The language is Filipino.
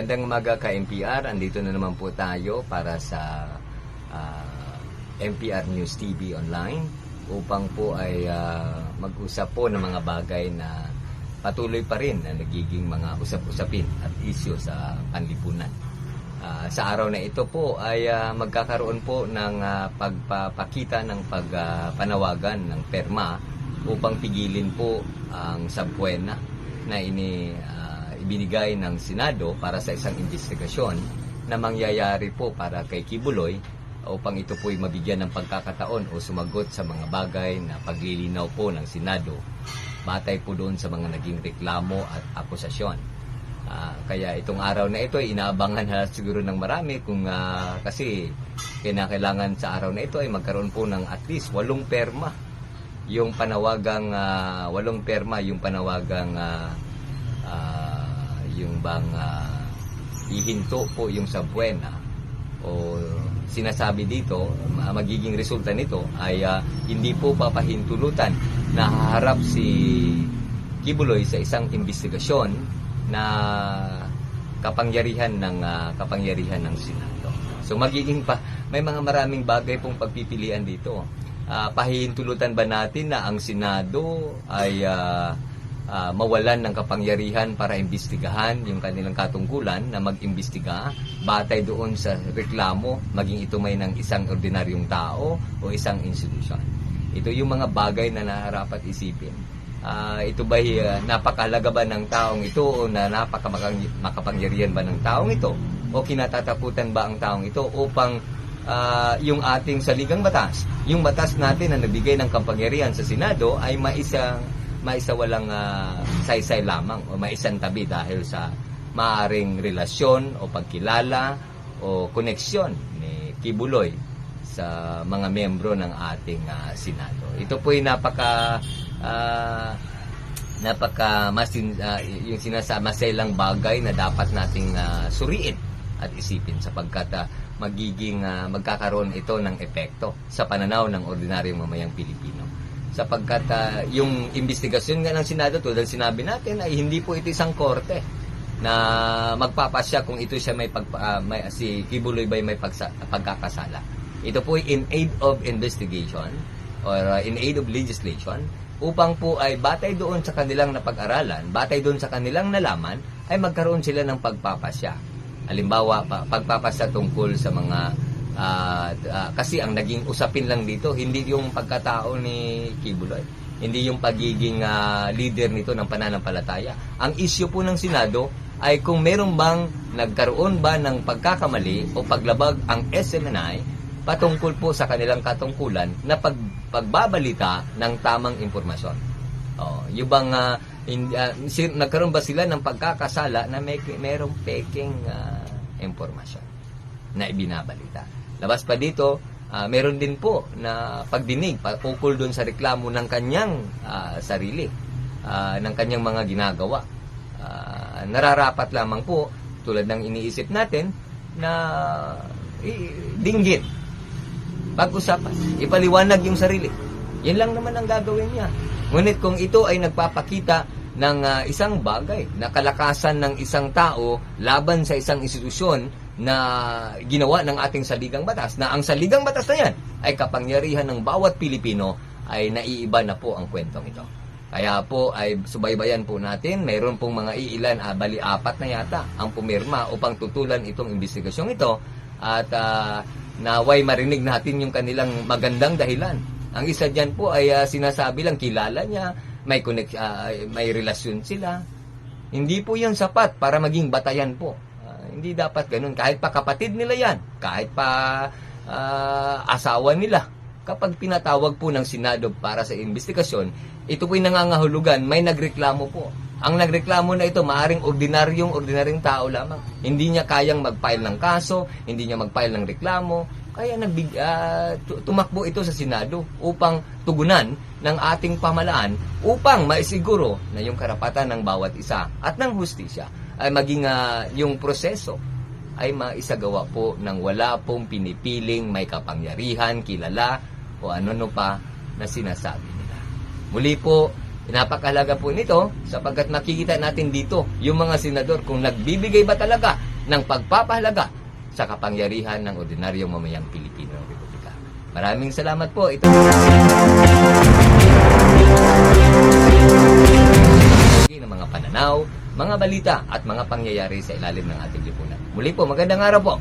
Magandang umaga ka NPR. Andito na naman po tayo para sa NPR News TV Online upang po ay mag-usap po ng mga bagay na patuloy pa rin na nagiging mga usap-usapin at isyu sa panlipunan. Sa araw na ito po ay magkakaroon po ng pagpapakita ng panawagan ng PERMA upang pigilin po ang Subbuena na ibinigay ng Senado para sa isang investigasyon na mangyayari po para kay Kibuloy upang ito po'y mabigyan ng pagkakataon o sumagot sa mga bagay na paglilinaw po ng Senado batay po doon sa mga naging reklamo at akusasyon. Kaya itong araw na ito ay inaabangan siguro ng marami kung kasi kinakailangan sa araw na ito ay magkaroon po ng at least 8 perma yung panawagang yung bang ihinto po yung Subbuena o sinasabi dito magiging resulta nito ay hindi po papahintulutan na haharap si Kibuloy sa isang investigasyon na kapangyarihan ng Senado. So magiging may mga maraming bagay pong pagpipilian dito. Pahihintulutan ba natin na ang Senado ay mawalan ng kapangyarihan para imbestigahan yung kanilang katungkulan na mag-imbestiga batay doon sa reklamo, maging ito may ng isang ordinaryong tao o isang institusyon. Ito yung mga bagay na naharapat isipin. Ito ba napakahalaga ba ng taong ito o na makapangyarihan ba ng taong ito o kinatatakutan ba ang taong ito upang yung ating saligang batas, yung batas natin na nagbigay ng kapangyarihan sa Senado ay maisawalang saysay lamang o maisantabi dahil sa maaring relasyon o pagkilala o koneksyon ni Kibuloy sa mga membro ng ating Senado. Ito po ay yung sinasamaselang bagay na dapat nating suriin at isipin sapagkat magkakaroon ito ng epekto sa pananaw ng ordinaryong mamayang Pilipino. Sapagkat yung investigasyon nga ng Senado, tulad sinabi natin, ay hindi po ito isang korte na magpapasya kung ito siya si Kibuloy ba may pagkakasala. Ito po ay in aid of investigation or in aid of legislation upang po ay batay doon sa kanilang napag-aralan, batay doon sa kanilang nalaman, ay magkaroon sila ng pagpapasya. Halimbawa, pagpapasya tungkol sa mga kasi ang naging usapin lang dito, hindi yung pagkatao ni Kibuloy, hindi yung pagiging leader nito ng pananampalataya. Ang issue po ng Senado ay kung meron bang nagkaroon ba ng pagkakamali o paglabag ang SMNI patungkol po sa kanilang katungkulan na pagbabalita ng tamang impormasyon. Yung bang nagkaroon ba sila ng pagkakasala na merong peking impormasyon na ibinabalita. Labas pa dito, meron din po na pagdinig ukol doon sa reklamo ng kanyang sarili, ng kanyang mga ginagawa. Nararapat lamang po, tulad ng iniisip natin, na dinggit, pag-usapan, ipaliwanag yung sarili. Yan lang naman ang gagawin niya. Ngunit kung ito ay nagpapakita ng isang bagay, na kalakasan ng isang tao laban sa isang institusyon na ginawa ng ating saligang batas, na ang saligang batas na yan ay kapangyarihan ng bawat Pilipino, ay naiiba na po ang kwentong ito. Kaya po ay subaybayan po natin, mayroon pong mga iilan, bali 4 na yata ang pumirma upang tutulan itong investigasyong ito at naway marinig natin yung kanilang magandang dahilan. Ang isa dyan po ay sinasabi lang kilala niya, may relasyon sila. Hindi po yan sapat para maging batayan po. Hindi dapat ganun. Kahit pa kapatid nila yan, kahit pa asawa nila. Kapag pinatawag po ng Senado para sa investigasyon, ito po'y nangangahulugan, may nagreklamo po. Ang nagreklamo na ito, maaring ordinaryong tao lamang. Hindi niya kayang mag-file ng kaso, hindi niya mag-file ng reklamo. Kaya tumakbo ito sa Senado upang tugunan ng ating pamahalaan upang maisiguro na yung karapatan ng bawat isa at ng hustisya ay maging yung proseso ay maisagawa po ng wala pong pinipiling may kapangyarihan, kilala o ano pa na sinasabi nila. Muli po, napakahalaga po nito sapagkat makikita natin dito yung mga senador kung nagbibigay ba talaga ng pagpapahalaga sa kapangyarihan ng ordinaryong mamayang Pilipino Republika. Maraming salamat po. Ito ng mga pananaw, mga balita at mga pangyayari sa ilalim ng ating lipunan. Muli po, magandang araw po.